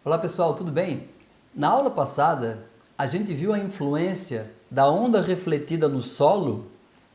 Olá pessoal, tudo bem? Na aula passada, a gente viu a influência da onda refletida no solo,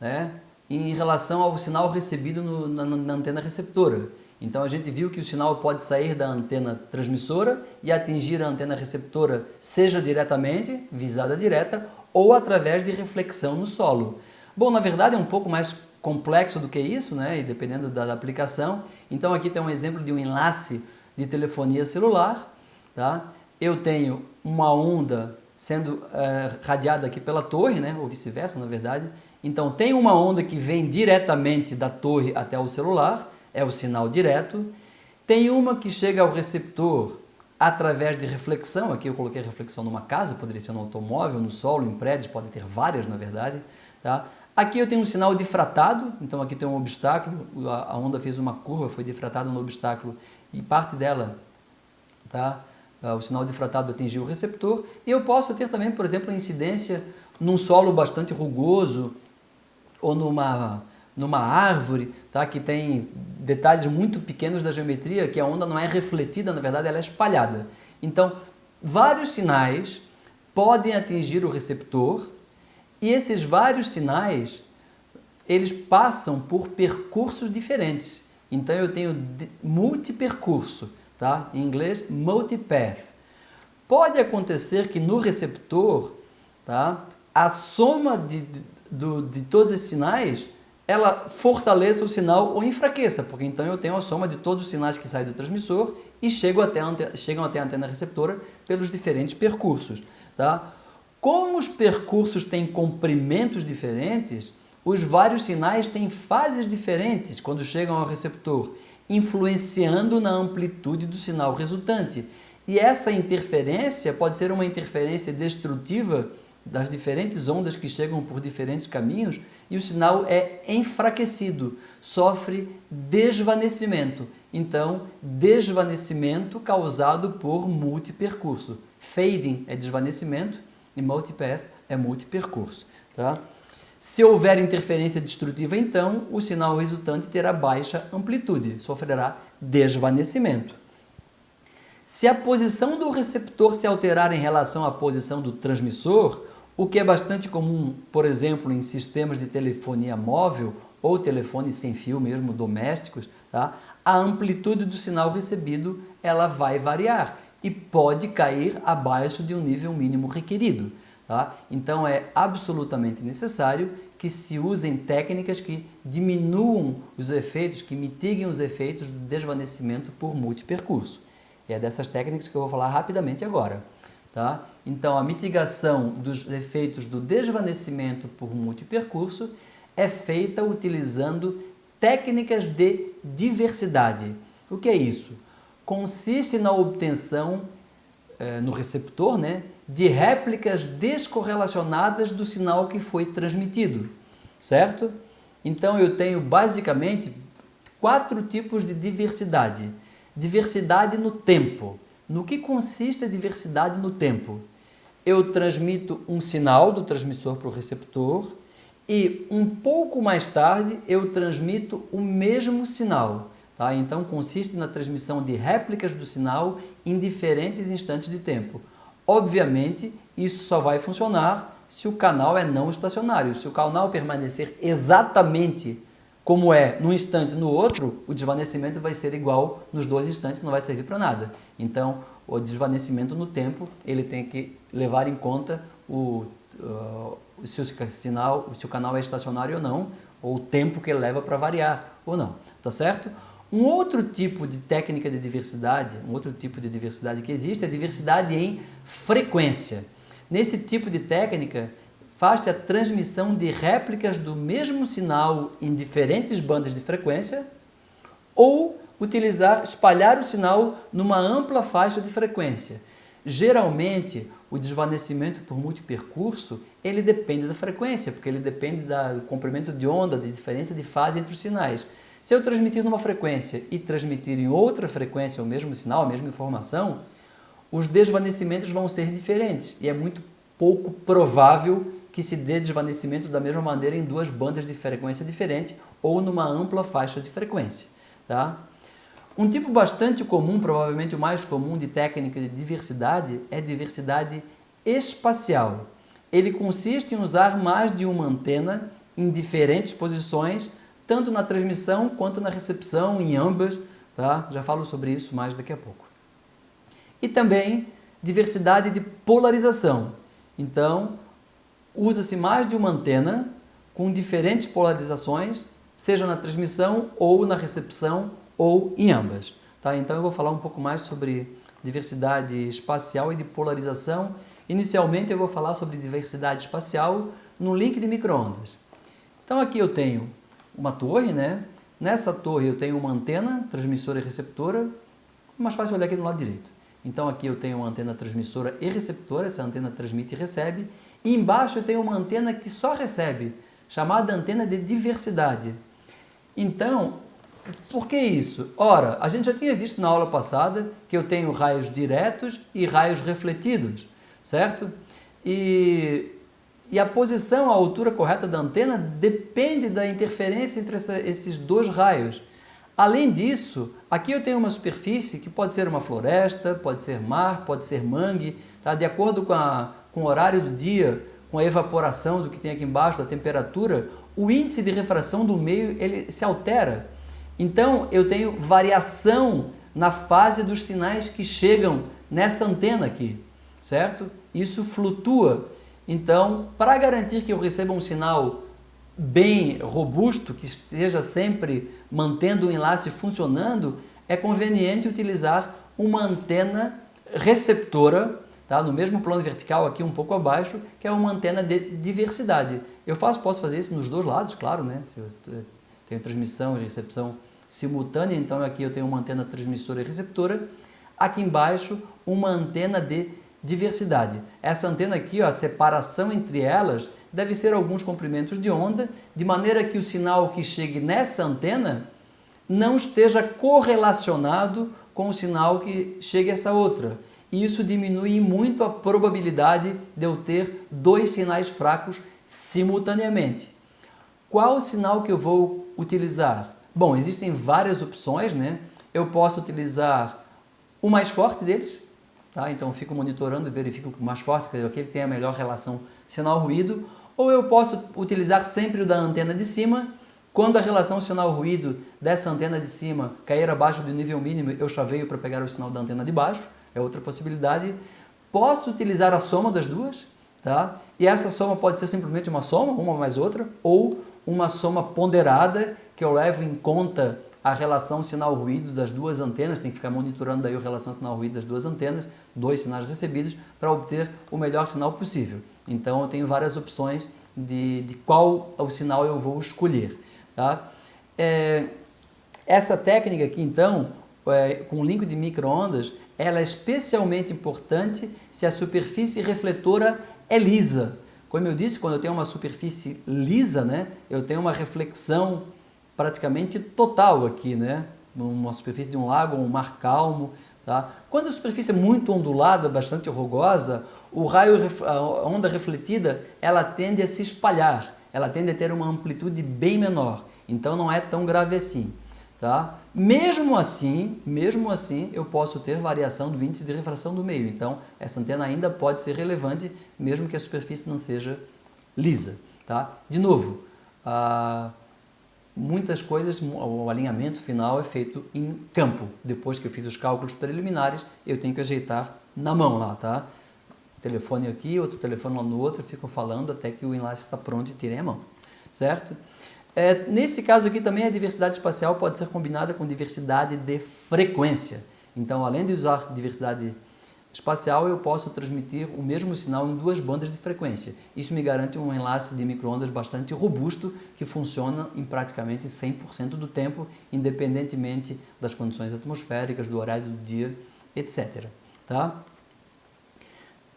né, em relação ao sinal recebido na antena receptora. Então a gente viu que o sinal pode sair da antena transmissora e atingir a antena receptora, seja diretamente, visada direta, ou através de reflexão no solo. Bom, na verdade é um pouco mais complexo do que isso, né, e dependendo da aplicação. Então aqui tem um exemplo de um enlace de telefonia celular. Tá? Eu tenho uma onda sendo radiada aqui pela torre, né? Ou vice-versa, na verdade. Então, tem uma onda que vem diretamente da torre até o celular, é o sinal direto. Tem uma que chega ao receptor através de reflexão, aqui eu coloquei reflexão numa casa, poderia ser no automóvel, no solo, em prédios, pode ter várias, na verdade. Tá? Aqui eu tenho um sinal difratado, então aqui tem um obstáculo, a onda fez uma curva, foi difratada no obstáculo e parte dela, tá? O sinal difratado atingiu o receptor, e eu posso ter também, por exemplo, incidência num solo bastante rugoso ou numa árvore, tá? Que tem detalhes muito pequenos da geometria, que a onda não é refletida, na verdade ela é espalhada. Então, vários sinais podem atingir o receptor, e esses vários sinais, eles passam por percursos diferentes. Então eu tenho multipercurso. Tá? Em inglês, multipath. Pode acontecer que no receptor, tá, a soma de todos esses sinais, ela fortaleça o sinal ou enfraqueça, porque então eu tenho a soma de todos os sinais que saem do transmissor e chegam até a antena receptora pelos diferentes percursos. Tá? Como os percursos têm comprimentos diferentes, os vários sinais têm fases diferentes quando chegam ao receptor, influenciando na amplitude do sinal resultante. E essa interferência pode ser uma interferência destrutiva das diferentes ondas que chegam por diferentes caminhos, e o sinal é enfraquecido, sofre desvanecimento. Então, desvanecimento causado por multipercurso. Fading é desvanecimento e multipath é multipercurso. Tá? Se houver interferência destrutiva, então, o sinal resultante terá baixa amplitude, sofrerá desvanecimento. Se a posição do receptor se alterar em relação à posição do transmissor, o que é bastante comum, por exemplo, em sistemas de telefonia móvel ou telefone sem fio mesmo, domésticos, tá? A amplitude do sinal recebido ela vai variar e pode cair abaixo de um nível mínimo requerido. Tá? Então é absolutamente necessário que se usem técnicas que diminuam os efeitos, que mitiguem os efeitos do desvanecimento por multipercurso. E é dessas técnicas que eu vou falar rapidamente agora. Tá? Então a mitigação dos efeitos do desvanecimento por multipercurso é feita utilizando técnicas de diversidade. O que é isso? Consiste na obtenção no receptor, né, de réplicas descorrelacionadas do sinal que foi transmitido, certo? Então eu tenho basicamente 4 tipos de diversidade. Diversidade no tempo. No que consiste a diversidade no tempo? Eu transmito um sinal do transmissor para o receptor e um pouco mais tarde eu transmito o mesmo sinal. Tá? Então consiste na transmissão de réplicas do sinal em diferentes instantes de tempo. Obviamente, isso só vai funcionar se o canal é não estacionário. Se o canal permanecer exatamente como é num instante e no outro, o desvanecimento vai ser igual nos 2 instantes, não vai servir para nada. Então, o desvanecimento no tempo, ele tem que levar em conta se o canal é estacionário ou não, ou o tempo que ele leva para variar ou não. Tá certo? Um outro tipo de técnica de diversidade, um outro tipo de diversidade que existe é a diversidade em frequência. Nesse tipo de técnica, faz-se a transmissão de réplicas do mesmo sinal em diferentes bandas de frequência ou espalhar o sinal numa ampla faixa de frequência. Geralmente, o desvanecimento por multipercurso, ele depende da frequência, porque ele depende do comprimento de onda, de diferença de fase entre os sinais. Se eu transmitir numa frequência e transmitir em outra frequência o mesmo sinal, a mesma informação, os desvanecimentos vão ser diferentes e é muito pouco provável que se dê desvanecimento da mesma maneira em 2 bandas de frequência diferentes ou numa ampla faixa de frequência. Tá? Um tipo bastante comum, provavelmente o mais comum de técnica de diversidade, é diversidade espacial. Ele consiste em usar mais de uma antena em diferentes posições, tanto na transmissão quanto na recepção, em ambas, tá? Já falo sobre isso mais daqui a pouco. E também diversidade de polarização. Então, usa-se mais de uma antena com diferentes polarizações, seja na transmissão ou na recepção ou em ambas. Tá? Então eu vou falar um pouco mais sobre diversidade espacial e de polarização. Inicialmente eu vou falar sobre diversidade espacial no link de micro-ondas. Então aqui eu tenho uma torre, né? Nessa torre eu tenho uma antena transmissora e receptora. É mais fácil olhar aqui do lado direito. Então aqui eu tenho uma antena transmissora e receptora, essa antena transmite e recebe. E embaixo eu tenho uma antena que só recebe, chamada antena de diversidade. Então, por que isso? Ora, a gente já tinha visto na aula passada que eu tenho raios diretos e raios refletidos, certo? E a posição, a altura correta da antena depende da interferência entre esses dois raios. Além disso, aqui eu tenho uma superfície que pode ser uma floresta, pode ser mar, pode ser mangue, tá? De acordo com o horário do dia, com a evaporação do que tem aqui embaixo, da temperatura, o índice de refração do meio ele se altera. Então, eu tenho variação na fase dos sinais que chegam nessa antena aqui, certo? Isso flutua. Então, para garantir que eu receba um sinal bem robusto, que esteja sempre mantendo o enlace funcionando, é conveniente utilizar uma antena receptora, tá? No mesmo plano vertical, aqui um pouco abaixo, que é uma antena de diversidade. Posso fazer isso nos dois lados, claro, né? Se eu tenho transmissão e recepção simultânea, então aqui eu tenho uma antena transmissora e receptora, aqui embaixo uma antena de diversidade. Essa antena aqui, ó, a separação entre elas deve ser alguns comprimentos de onda, de maneira que o sinal que chegue nessa antena não esteja correlacionado com o sinal que chegue a essa outra. E isso diminui muito a probabilidade de eu ter dois sinais fracos simultaneamente. Qual o sinal que eu vou utilizar? Bom, existem várias opções, né? Eu posso utilizar o mais forte deles, tá? Então eu fico monitorando e verifico o mais forte, aquele que tem a melhor relação sinal-ruído, ou eu posso utilizar sempre o da antena de cima. Quando a relação sinal-ruído dessa antena de cima cair abaixo do nível mínimo, eu chaveio para pegar o sinal da antena de baixo, é outra possibilidade. Posso utilizar a soma das duas, tá? E essa soma pode ser simplesmente uma soma, uma mais outra, ou uma soma ponderada, que eu levo em conta a relação sinal-ruído das duas antenas, tem que ficar monitorando daí a relação sinal-ruído das duas antenas, dois sinais recebidos, para obter o melhor sinal possível. Então eu tenho várias opções de qual o sinal eu vou escolher. Tá? Essa técnica aqui, então, com link de micro-ondas, ela é especialmente importante se a superfície refletora é lisa. Como eu disse, quando eu tenho uma superfície lisa, né, eu tenho uma reflexão praticamente total aqui, né? Uma superfície de um lago ou um mar calmo. Tá? Quando a superfície é muito ondulada, bastante rugosa, a onda refletida ela tende a se espalhar, ela tende a ter uma amplitude bem menor, então não é tão grave assim. Tá? Mesmo assim, eu posso ter variação do índice de refração do meio, então essa antena ainda pode ser relevante, mesmo que a superfície não seja lisa. Tá? De novo, muitas coisas, o alinhamento final é feito em campo. Depois que eu fiz os cálculos preliminares, eu tenho que ajeitar na mão lá, tá? Telefone aqui, outro telefone lá no outro, eu fico falando até que o enlace está pronto e tirei a mão, certo? Nesse caso aqui também a diversidade espacial pode ser combinada com diversidade de frequência. Então, além de usar diversidade espacial, eu posso transmitir o mesmo sinal em duas bandas de frequência. Isso me garante um enlace de micro-ondas bastante robusto, que funciona em praticamente 100% do tempo, independentemente das condições atmosféricas, do horário do dia, etc. Tá?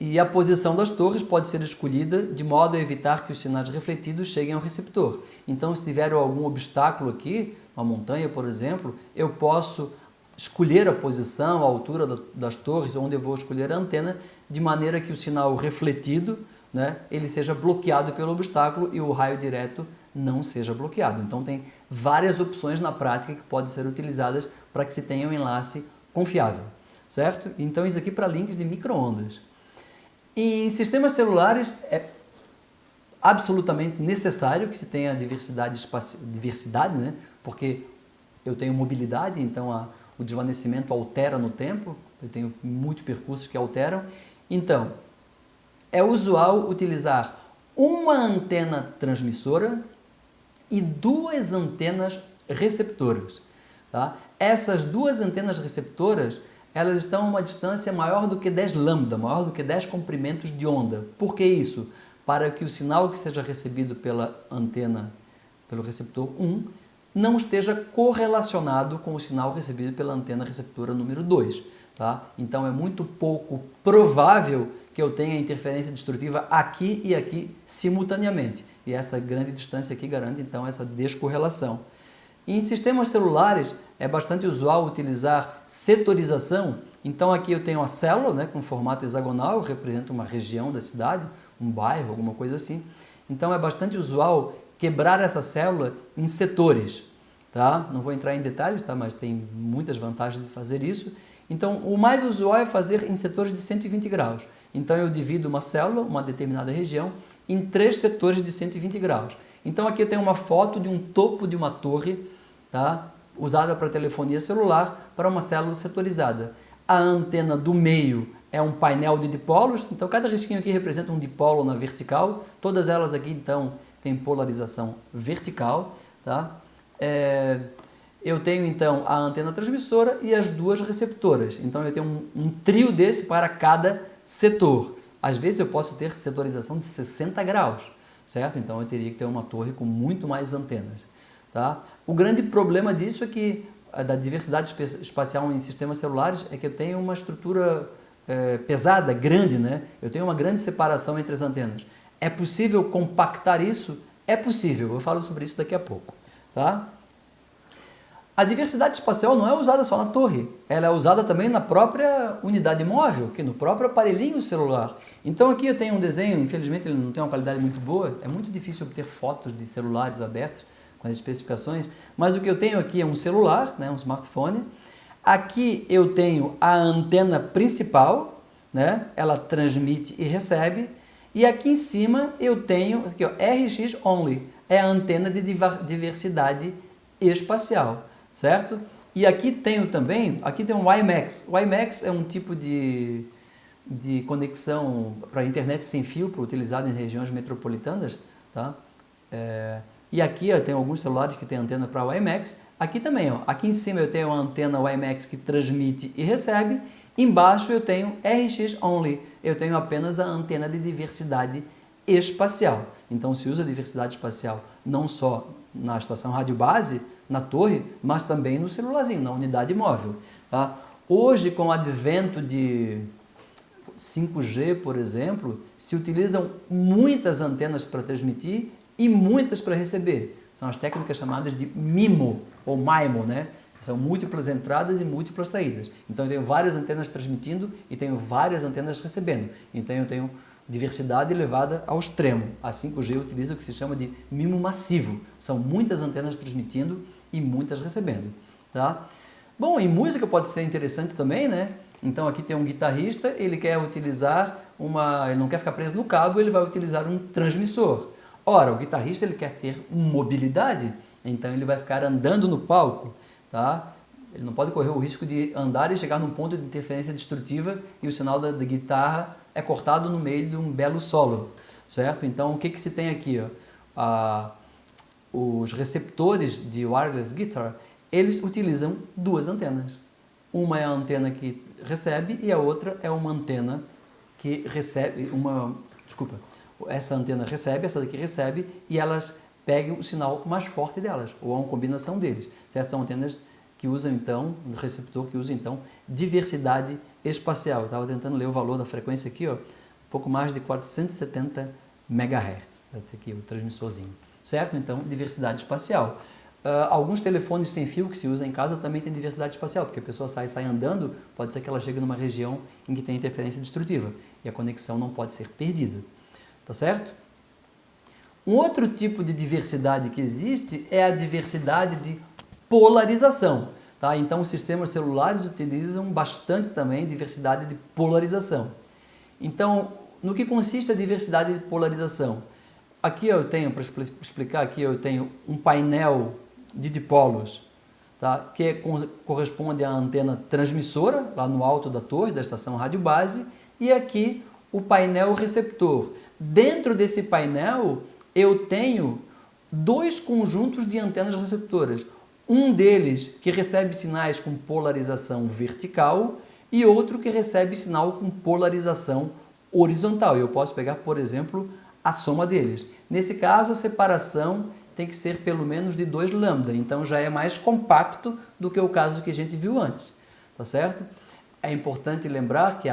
E a posição das torres pode ser escolhida de modo a evitar que os sinais refletidos cheguem ao receptor. Então, se tiver algum obstáculo aqui, uma montanha, por exemplo, eu posso escolher a posição, a altura das torres, onde eu vou escolher a antena, de maneira que o sinal refletido, né, ele seja bloqueado pelo obstáculo e o raio direto não seja bloqueado. Então tem várias opções na prática que podem ser utilizadas para que se tenha um enlace confiável, certo? Então isso aqui para links de micro-ondas. Em sistemas celulares é absolutamente necessário que se tenha diversidade, né? Porque eu tenho mobilidade, então o desvanecimento altera no tempo, eu tenho muitos percursos que alteram. Então, é usual utilizar uma antena transmissora e duas antenas receptoras. Tá? Essas duas antenas receptoras, elas estão a uma distância maior do que 10 lambda, maior do que 10 comprimentos de onda. Por que isso? Para que o sinal que seja recebido pela antena, pelo receptor 1, não esteja correlacionado com o sinal recebido pela antena receptora número 2. Tá? Então é muito pouco provável que eu tenha interferência destrutiva aqui e aqui simultaneamente. E essa grande distância aqui garante então essa descorrelação. Em sistemas celulares é bastante usual utilizar setorização. Então aqui eu tenho a célula, né, com formato hexagonal, representa uma região da cidade, um bairro, alguma coisa assim. Então é bastante usual quebrar essa célula em setores. Tá? Não vou entrar em detalhes, tá? Mas tem muitas vantagens de fazer isso. Então o mais usual é fazer em setores de 120 graus. Então eu divido uma célula, uma determinada região, em 3 setores de 120 graus. Então aqui eu tenho uma foto de um topo de uma torre, tá? Usada para telefonia celular, para uma célula setorizada. A antena do meio é um painel de dipolos, então cada risquinho aqui representa um dipolo na vertical, todas elas aqui então têm polarização vertical. Tá? Eu tenho então a antena transmissora e as duas receptoras, então eu tenho um trio desse para cada setor. Às vezes eu posso ter setorização de 60 graus, certo? Então eu teria que ter uma torre com muito mais antenas. Tá? O grande problema disso é que, da diversidade espacial em sistemas celulares, é que eu tenho uma estrutura pesada, grande, né? Eu tenho uma grande separação entre as antenas. É possível compactar isso? É possível, eu falo sobre isso daqui a pouco. Tá? A diversidade espacial não é usada só na torre, ela é usada também na própria unidade móvel, no próprio aparelhinho celular. Então aqui eu tenho um desenho, infelizmente ele não tem uma qualidade muito boa, é muito difícil obter fotos de celulares abertos com as especificações, mas o que eu tenho aqui é um celular, né, um smartphone. Aqui eu tenho a antena principal, né, ela transmite e recebe, e aqui em cima eu tenho aqui, ó, RX Only, é a antena de diversidade espacial, certo? E aqui tenho também, aqui tem um WiMAX. O WiMAX é um tipo de conexão para internet sem fio, utilizado em regiões metropolitanas, tá? E aqui eu tenho alguns celulares que têm antena para WiMAX. Aqui também, ó, aqui em cima eu tenho uma antena WiMAX que transmite e recebe. Embaixo eu tenho RX Only, eu tenho apenas a antena de diversidade espacial. Então se usa diversidade espacial não só na estação rádio base, na torre, mas também no celularzinho, na unidade móvel. Tá? Hoje, com o advento de 5G, por exemplo, se utilizam muitas antenas para transmitir e muitas para receber. São as técnicas chamadas de MIMO ou MIMO, né? São múltiplas entradas e múltiplas saídas. Então eu tenho várias antenas transmitindo e tenho várias antenas recebendo. Então eu tenho diversidade elevada ao extremo. A 5G utiliza o que se chama de MIMO massivo. São muitas antenas transmitindo e muitas recebendo. Tá? Bom, em música pode ser interessante também, né? Então aqui tem um guitarrista, ele quer utilizar ele não quer ficar preso no cabo, ele vai utilizar um transmissor. Ora, o guitarrista ele quer ter mobilidade, então ele vai ficar andando no palco. Tá? Ele não pode correr o risco de andar e chegar num ponto de interferência destrutiva e o sinal da guitarra é cortado no meio de um belo solo, certo? Então o que se tem aqui? Ó? Os receptores de wireless guitar, eles utilizam duas antenas. Uma é a antena que recebe e a outra é uma antena que recebe, essa antena recebe, essa daqui recebe e elas pegam o sinal mais forte delas, ou uma combinação deles, certo? São antenas que usam então, um receptor que usa então diversidade espacial. Eu estava tentando ler o valor da frequência aqui, ó, pouco mais de 470 MHz, aqui o transmissorzinho, certo? Então, diversidade espacial. Alguns telefones sem fio que se usa em casa também tem diversidade espacial, porque a pessoa sai andando, pode ser que ela chegue numa região em que tem interferência destrutiva e a conexão não pode ser perdida, tá certo? Um outro tipo de diversidade que existe é a diversidade de polarização. Tá? Então, os sistemas celulares utilizam bastante também diversidade de polarização. Então, no que consiste a diversidade de polarização? Aqui eu tenho, para explicar aqui, eu tenho um painel de dipolos, tá? Que corresponde à antena transmissora, lá no alto da torre da estação rádio base, e aqui o painel receptor. Dentro desse painel, eu tenho dois conjuntos de antenas receptoras. Um deles que recebe sinais com polarização vertical e outro que recebe sinal com polarização horizontal. Eu posso pegar, por exemplo, a soma deles. Nesse caso, a separação tem que ser pelo menos de 2 lambda, então já é mais compacto do que o caso que a gente viu antes, tá certo? É importante lembrar que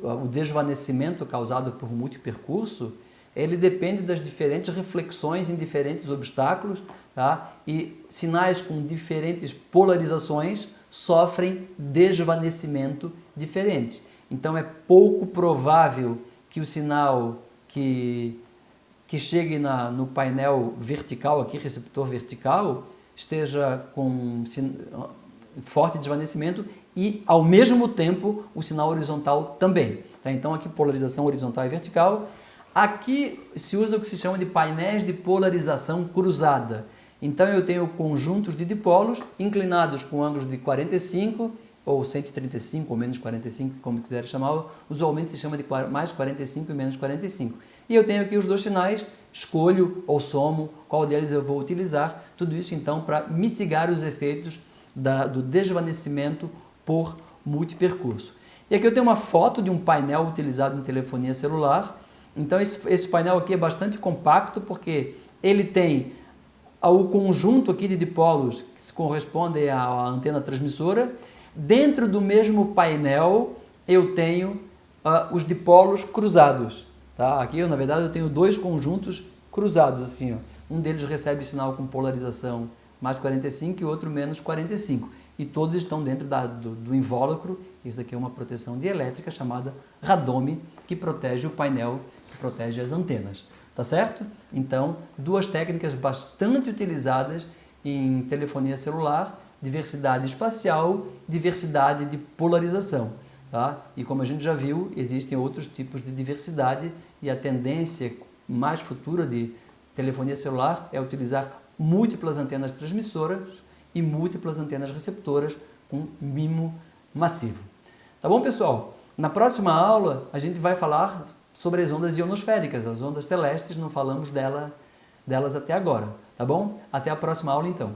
o desvanecimento causado por multipercurso, ele depende das diferentes reflexões em diferentes obstáculos, tá? E sinais com diferentes polarizações sofrem desvanecimento diferente. Então é pouco provável que o sinal que chegue no painel vertical, aqui, receptor vertical, esteja com forte desvanecimento e, ao mesmo tempo, o sinal horizontal também. Tá? Então, aqui, polarização horizontal e vertical. Aqui se usa o que se chama de painéis de polarização cruzada. Então, eu tenho conjuntos de dipolos inclinados com ângulos de 45 ou 135 ou menos 45, como quiser chamar, usualmente se chama de mais 45 e menos 45. E eu tenho aqui os dois sinais, escolho ou somo qual deles eu vou utilizar, tudo isso então para mitigar os efeitos do desvanecimento por multipercurso. E aqui eu tenho uma foto de um painel utilizado em telefonia celular. Então esse painel aqui é bastante compacto porque ele tem o conjunto aqui de dipolos que se correspondem à antena transmissora. Dentro do mesmo painel eu tenho os dipolos cruzados. Tá? Aqui, na verdade, eu tenho dois conjuntos cruzados. Assim, ó. Um deles recebe sinal com polarização mais 45 e o outro menos 45. E todos estão dentro do invólucro. Isso aqui é uma proteção dielétrica chamada radome, que protege o painel, que protege as antenas. Tá certo? Então, duas técnicas bastante utilizadas em telefonia celular: diversidade espacial, diversidade de polarização. Tá? E como a gente já viu, existem outros tipos de diversidade e a tendência mais futura de telefonia celular é utilizar múltiplas antenas transmissoras e múltiplas antenas receptoras com MIMO massivo. Tá bom, pessoal? Na próxima aula a gente vai falar sobre as ondas ionosféricas, as ondas celestes, não falamos delas até agora. Tá bom? Até a próxima aula então.